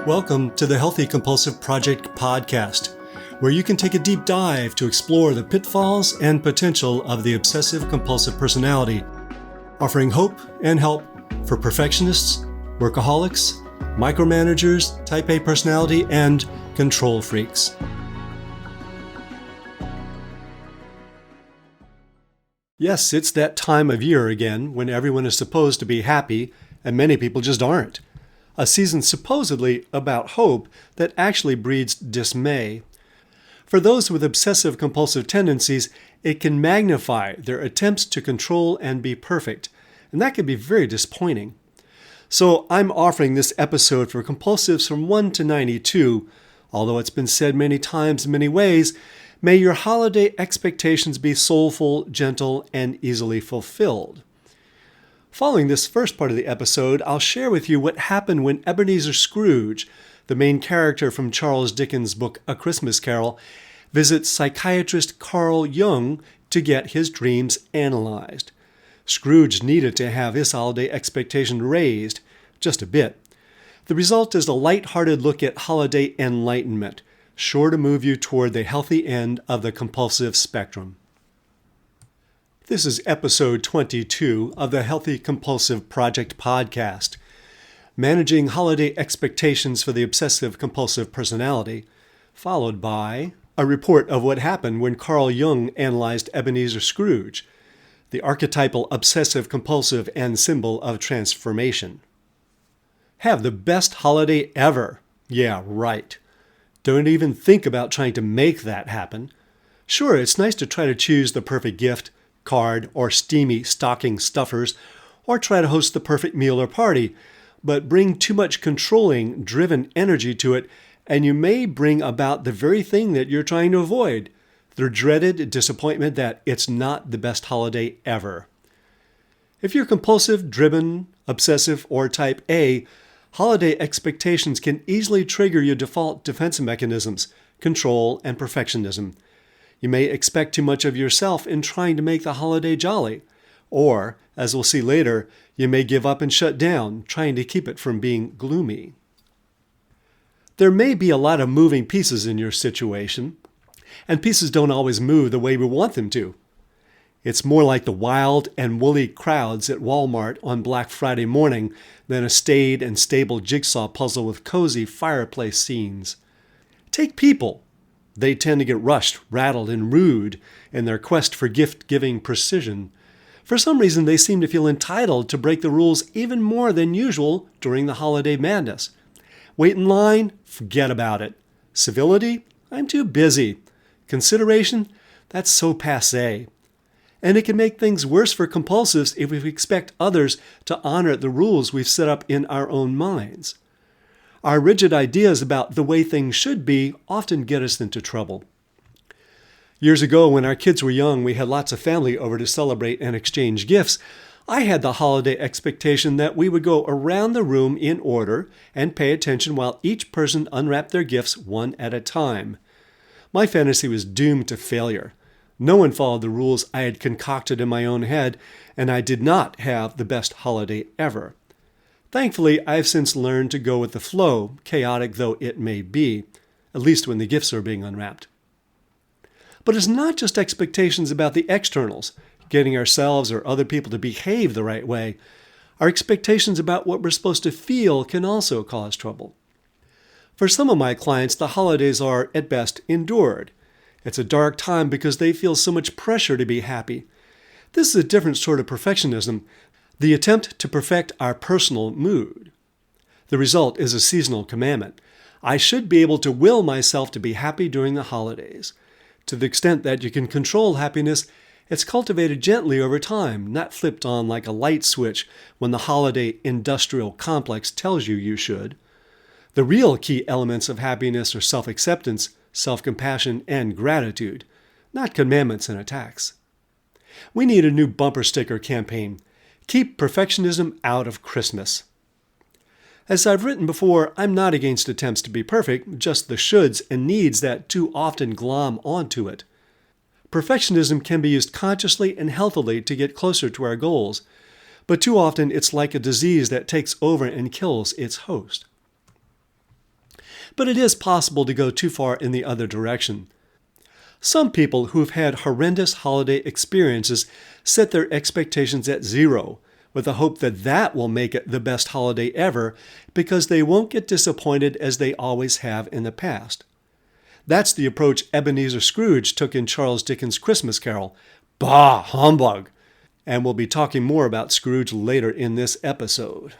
Welcome to the Healthy Compulsive Project podcast, where you can take a deep dive to explore the pitfalls and potential of the obsessive-compulsive personality, offering hope and help for perfectionists, workaholics, micromanagers, type A personality, and control freaks. Yes, it's that time of year again when everyone is supposed to be happy, and many people just aren't. A season supposedly about hope that actually breeds dismay. For those with obsessive-compulsive tendencies, it can magnify their attempts to control and be perfect, and that can be very disappointing. So I'm offering this episode for compulsives from 1 to 92. Although it's been said many times in many ways, may your holiday expectations be soulful, gentle, and easily fulfilled. Following this first part of the episode, I'll share with you what happened when Ebenezer Scrooge, the main character from Charles Dickens' book A Christmas Carol, visits psychiatrist Carl Jung to get his dreams analyzed. Scrooge needed to have his holiday expectation raised, just a bit. The result is a light-hearted look at holiday enlightenment, sure to move you toward the healthy end of the compulsive spectrum. This is episode 22 of the Healthy Compulsive Project podcast, managing holiday expectations for the obsessive-compulsive personality, followed by a report of what happened when Carl Jung analyzed Ebenezer Scrooge, the archetypal obsessive-compulsive and symbol of transformation. Have the best holiday ever. Yeah, right. Don't even think about trying to make that happen. Sure, it's nice to try to choose the perfect gift, card, or steamy stocking stuffers, or try to host the perfect meal or party, but bring too much controlling, driven energy to it, and you may bring about the very thing that you're trying to avoid, the dreaded disappointment that it's not the best holiday ever. If you're compulsive, driven, obsessive, or type A, holiday expectations can easily trigger your default defense mechanisms, control, and perfectionism. You may expect too much of yourself in trying to make the holiday jolly. Or, as we'll see later, you may give up and shut down, trying to keep it from being gloomy. There may be a lot of moving pieces in your situation, and pieces don't always move the way we want them to. It's more like the wild and woolly crowds at Walmart on Black Friday morning than a staid and stable jigsaw puzzle with cozy fireplace scenes. Take people. They tend to get rushed, rattled, and rude in their quest for gift-giving precision. For some reason, they seem to feel entitled to break the rules even more than usual during the holiday madness. Wait in line? Forget about it. Civility? I'm too busy. Consideration? That's so passé. And it can make things worse for compulsives if we expect others to honor the rules we've set up in our own minds. Our rigid ideas about the way things should be often get us into trouble. Years ago, when our kids were young, we had lots of family over to celebrate and exchange gifts. I had the holiday expectation that we would go around the room in order and pay attention while each person unwrapped their gifts one at a time. My fantasy was doomed to failure. No one followed the rules I had concocted in my own head, and I did not have the best holiday ever. Thankfully, I have since learned to go with the flow, chaotic though it may be, at least when the gifts are being unwrapped. But it's not just expectations about the externals, getting ourselves or other people to behave the right way. Our expectations about what we're supposed to feel can also cause trouble. For some of my clients, the holidays are, at best, endured. It's a dark time because they feel so much pressure to be happy. This is a different sort of perfectionism, the attempt to perfect our personal mood. The result is a seasonal commandment. I should be able to will myself to be happy during the holidays. To the extent that you can control happiness, it's cultivated gently over time, not flipped on like a light switch when the holiday industrial complex tells you you should. The real key elements of happiness are self-acceptance, self-compassion, and gratitude, not commandments and attacks. We need a new bumper sticker campaign. Keep perfectionism out of Christmas. As I've written before, I'm not against attempts to be perfect, just the shoulds and needs that too often glom onto it. Perfectionism can be used consciously and healthily to get closer to our goals, but too often it's like a disease that takes over and kills its host. but it is possible to go too far in the other direction. Some people who've had horrendous holiday experiences set their expectations at 0, with the hope that that will make it the best holiday ever because they won't get disappointed as they always have in the past. That's the approach Ebenezer Scrooge took in Charles Dickens' Christmas Carol. Bah, humbug! And we'll be talking more about Scrooge later in this episode.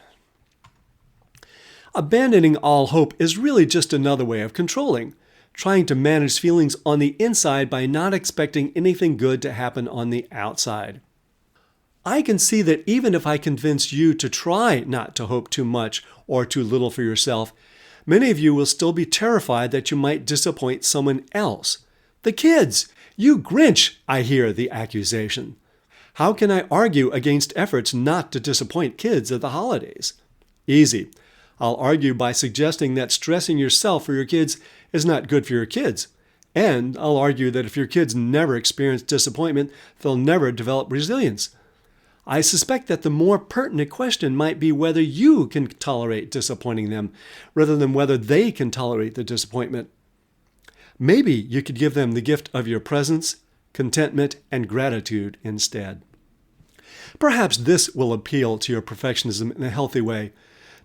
Abandoning all hope is really just another way of controlling, trying to manage feelings on the inside by not expecting anything good to happen on the outside. I can see that even if I convince you to try not to hope too much or too little for yourself, many of you will still be terrified that you might disappoint someone else. The kids! You Grinch! I hear the accusation. How can I argue against efforts not to disappoint kids at the holidays? Easy. I'll argue by suggesting that stressing yourself for your kids is not good for your kids. And I'll argue that if your kids never experience disappointment, they'll never develop resilience. I suspect that the more pertinent question might be whether you can tolerate disappointing them, rather than whether they can tolerate the disappointment. Maybe you could give them the gift of your presence, contentment, and gratitude instead. Perhaps this will appeal to your perfectionism in a healthy way.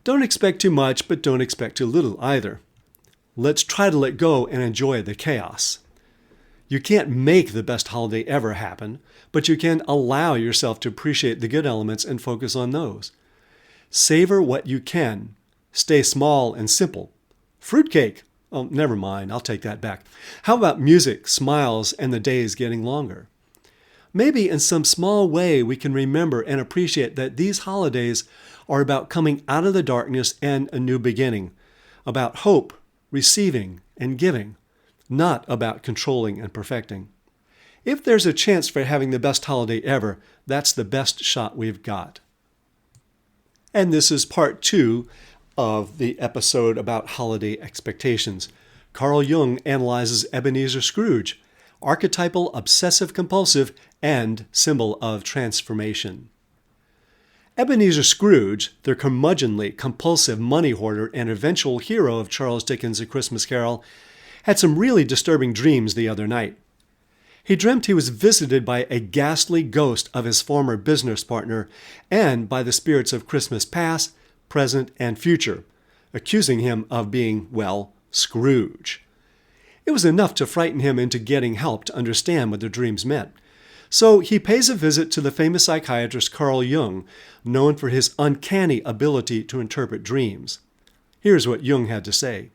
Don't expect too much, but don't expect too little either. Let's try to let go and enjoy the chaos. You can't make the best holiday ever happen, but you can allow yourself to appreciate the good elements and focus on those. Savor what you can. Stay small and simple. Fruitcake. Oh, never mind. I'll take that back. How about music, smiles, and the days getting longer? Maybe in some small way we can remember and appreciate that these holidays are about coming out of the darkness and a new beginning, about hope, receiving, and giving, not about controlling and perfecting. If there's a chance for having the best holiday ever, that's the best shot we've got. And this is part 2 of the episode about holiday expectations. Carl Jung analyzes Ebenezer Scrooge, archetypal obsessive-compulsive and symbol of transformation. Ebenezer Scrooge, the curmudgeonly, compulsive money hoarder and eventual hero of Charles Dickens' A Christmas Carol, had some really disturbing dreams the other night. He dreamt he was visited by a ghastly ghost of his former business partner and by the spirits of Christmas past, present, and future, accusing him of being, well, Scrooge. It was enough to frighten him into getting help to understand what the dreams meant. So he pays a visit to the famous psychiatrist Carl Jung, known for his uncanny ability to interpret dreams. Here's what Jung had to say.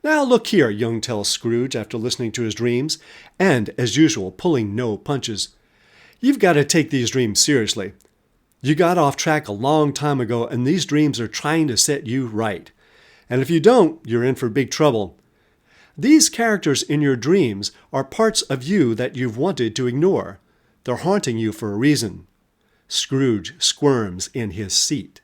Now look here, Jung tells Scrooge after listening to his dreams, and, as usual, pulling no punches. You've got to take these dreams seriously. You got off track a long time ago, and these dreams are trying to set you right. And if you don't, you're in for big trouble. These characters in your dreams are parts of you that you've wanted to ignore. They're haunting you for a reason. Scrooge squirms in his seat.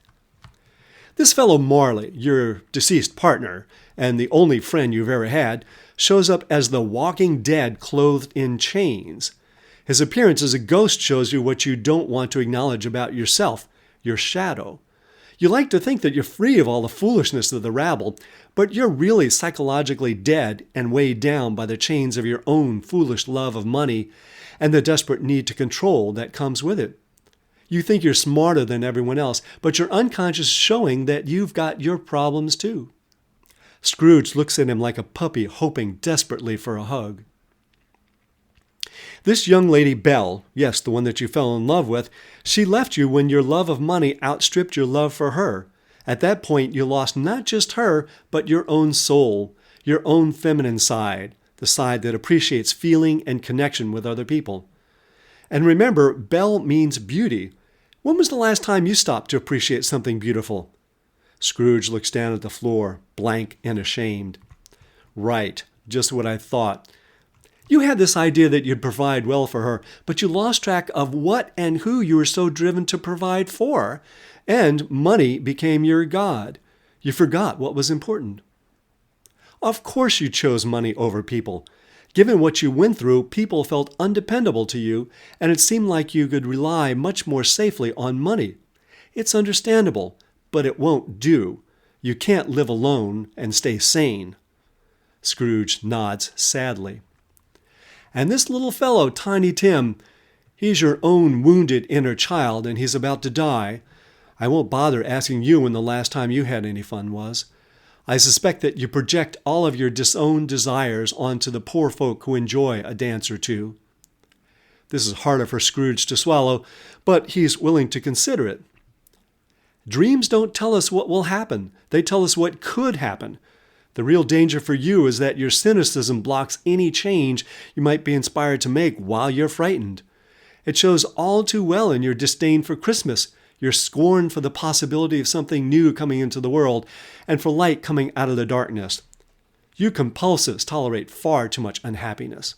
This fellow Marley, your deceased partner, and the only friend you've ever had, shows up as the walking dead clothed in chains. His appearance as a ghost shows you what you don't want to acknowledge about yourself, your shadow. You like to think that you're free of all the foolishness of the rabble, but you're really psychologically dead and weighed down by the chains of your own foolish love of money and the desperate need to control that comes with it. You think you're smarter than everyone else, but your unconscious is showing that you've got your problems too. Scrooge looks at him like a puppy hoping desperately for a hug. This young lady Belle, yes, the one that you fell in love with, she left you when your love of money outstripped your love for her. At that point, you lost not just her, but your own soul, your own feminine side, the side that appreciates feeling and connection with other people. And remember, Belle means beauty. When was the last time you stopped to appreciate something beautiful? Scrooge looks down at the floor, blank and ashamed. Right, just what I thought. You had this idea that you'd provide well for her, but you lost track of what and who you were so driven to provide for, and money became your god. You forgot what was important. Of course you chose money over people. Given what you went through, people felt undependable to you, and it seemed like you could rely much more safely on money. It's understandable, but it won't do. You can't live alone and stay sane. Scrooge nods sadly. And this little fellow, Tiny Tim, he's your own wounded inner child, and he's about to die. I won't bother asking you when the last time you had any fun was. I suspect that you project all of your disowned desires onto the poor folk who enjoy a dance or two. This is harder for Scrooge to swallow, but he's willing to consider it. Dreams don't tell us what will happen. They tell us what could happen. The real danger for you is that your cynicism blocks any change you might be inspired to make while you're frightened. It shows all too well in your disdain for Christmas, your scorn for the possibility of something new coming into the world, and for light coming out of the darkness. You compulsives tolerate far too much unhappiness.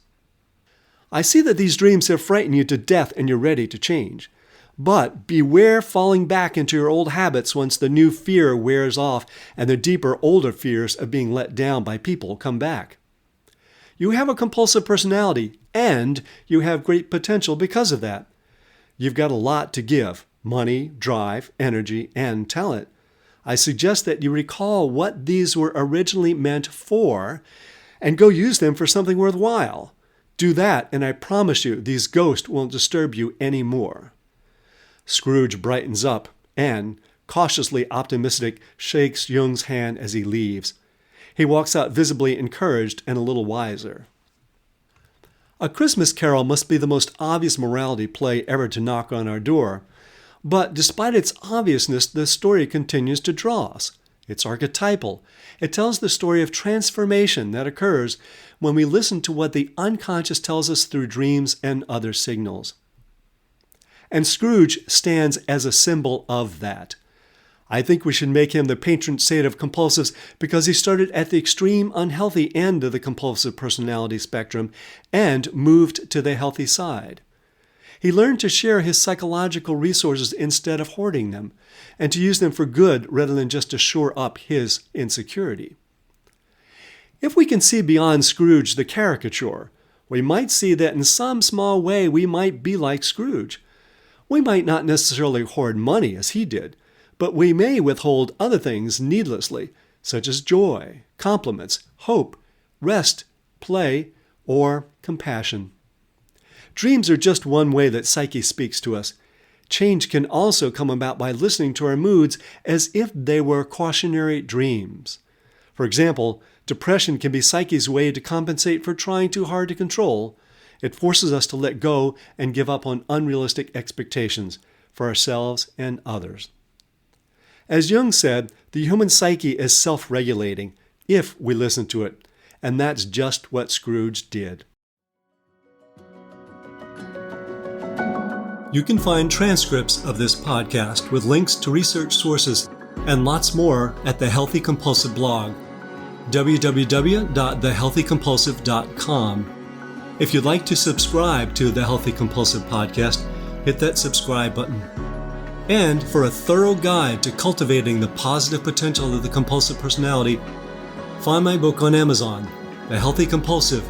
I see that these dreams have frightened you to death and you're ready to change. But beware falling back into your old habits once the new fear wears off and the deeper, older fears of being let down by people come back. You have a compulsive personality, and you have great potential because of that. You've got a lot to give: money, drive, energy, and talent. I suggest that you recall what these were originally meant for and go use them for something worthwhile. Do that, and I promise you these ghosts won't disturb you anymore. Scrooge brightens up and, cautiously optimistic, shakes Jung's hand as he leaves. He walks out visibly encouraged and a little wiser. A Christmas Carol must be the most obvious morality play ever to knock on our door. But despite its obviousness, the story continues to draw us. It's archetypal. It tells the story of transformation that occurs when we listen to what the unconscious tells us through dreams and other signals. And Scrooge stands as a symbol of that. I think we should make him the patron saint of compulsives because he started at the extreme unhealthy end of the compulsive personality spectrum and moved to the healthy side. He learned to share his psychological resources instead of hoarding them, and to use them for good rather than just to shore up his insecurity. If we can see beyond Scrooge the caricature, we might see that in some small way we might be like Scrooge. We might not necessarily hoard money as he did, but we may withhold other things needlessly, such as joy, compliments, hope, rest, play, or compassion. Dreams are just one way that psyche speaks to us. Change can also come about by listening to our moods as if they were cautionary dreams. For example, depression can be psyche's way to compensate for trying too hard to control. It forces us to let go and give up on unrealistic expectations for ourselves and others. As Jung said, the human psyche is self-regulating if we listen to it, and that's just what Scrooge did. You can find transcripts of this podcast with links to research sources and lots more at the Healthy Compulsive blog, www.thehealthycompulsive.com. If you'd like to subscribe to the Healthy Compulsive podcast, hit that subscribe button. And for a thorough guide to cultivating the positive potential of the compulsive personality, find my book on Amazon, The Healthy Compulsive: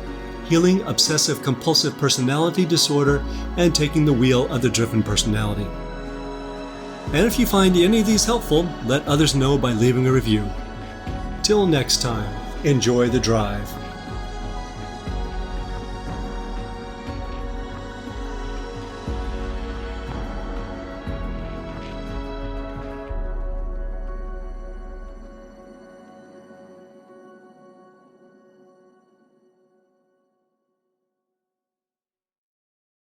Healing Obsessive-compulsive Personality Disorder and Taking the Wheel of the Driven Personality. And if you find any of these helpful, let others know by leaving a review. Till next time, enjoy the drive.